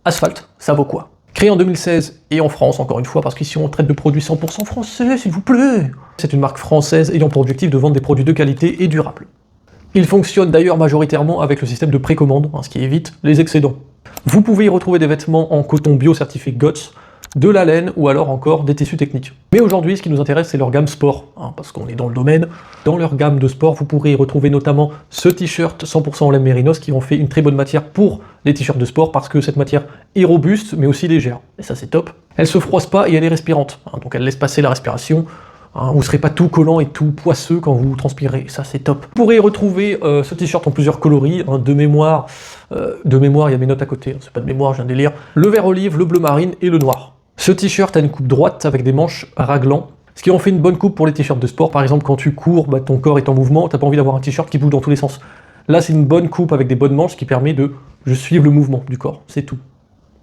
Asphalt, ça vaut quoi? Créé en 2016 et en France, encore une fois, parce qu'ici on traite de produits 100% français, s'il vous plaît. C'est une marque française ayant pour objectif de vendre des produits de qualité et durables. Il fonctionne d'ailleurs majoritairement avec le système de précommande, ce qui évite les excédents. Vous pouvez y retrouver des vêtements en coton bio certifié GOTS, de la laine ou alors encore des tissus techniques. Mais aujourd'hui, ce qui nous intéresse, c'est leur gamme sport, parce qu'on est dans le domaine. Dans leur gamme de sport, vous pourrez y retrouver notamment ce t-shirt 100% en laine mérinos qui en fait une très bonne matière pour les t-shirts de sport parce que cette matière est robuste mais aussi légère. Et ça, c'est top. Elle se froisse pas et elle est respirante, donc elle laisse passer la respiration. Vous ne serez pas tout collant et tout poisseux quand vous transpirez, ça c'est top. Vous pourrez y retrouver ce t-shirt en plusieurs coloris, de mémoire, il y a mes notes à côté, c'est pas de mémoire, je viens de les lire. Le vert olive, le bleu marine et le noir. Ce t-shirt a une coupe droite avec des manches raglant, ce qui en fait une bonne coupe pour les t-shirts de sport. Par exemple, quand tu cours, ton corps est en mouvement, t'as pas envie d'avoir un t-shirt qui bouge dans tous les sens. Là, c'est une bonne coupe avec des bonnes manches qui permet de suivre le mouvement du corps, c'est tout.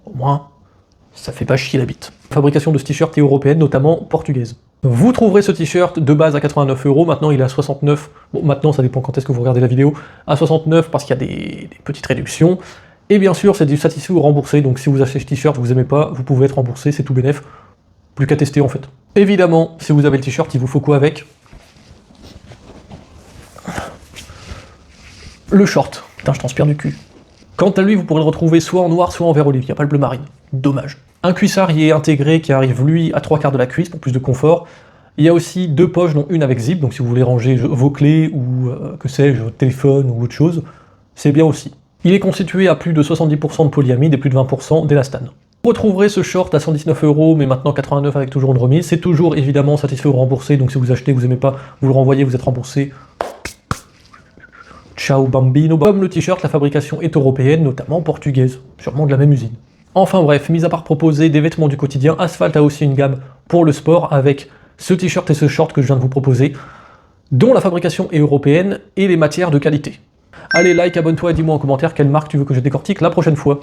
Au moins, ça fait pas chier la bite. La fabrication de ce t-shirt est européenne, notamment portugaise. Vous trouverez ce t-shirt de base à 89 €, maintenant il est à 69, bon maintenant ça dépend quand est-ce que vous regardez la vidéo, à 69 parce qu'il y a des petites réductions, et bien sûr c'est du satisfait ou remboursé, donc si vous achetez ce t-shirt, vous aimez pas, vous pouvez être remboursé, c'est tout bénef, plus qu'à tester en fait. Évidemment, si vous avez le t-shirt, il vous faut quoi avec? Le short. Putain, je transpire du cul. Quant à lui, vous pourrez le retrouver soit en noir, soit en vert olive, il n'y a pas le bleu marine. Dommage. Un cuissard y est intégré qui arrive lui à 3/4 de la cuisse pour plus de confort. Il y a aussi deux poches, dont une avec zip, donc si vous voulez ranger vos clés ou que sais-je, votre téléphone ou autre chose, c'est bien aussi. Il est constitué à plus de 70% de polyamide et plus de 20% d'élastane. Vous retrouverez ce short à 119 €, mais maintenant 89 avec toujours une remise. C'est toujours évidemment satisfait ou remboursé, donc si vous achetez, vous aimez pas, vous le renvoyez, vous êtes remboursé. Ciao bambino. Comme le t-shirt, la fabrication est européenne, notamment portugaise, sûrement de la même usine. Enfin bref, mis à part proposer des vêtements du quotidien, Asphalt a aussi une gamme pour le sport avec ce t-shirt et ce short que je viens de vous proposer, dont la fabrication est européenne et les matières de qualité. Allez, like, abonne-toi et dis-moi en commentaire quelle marque tu veux que je décortique la prochaine fois.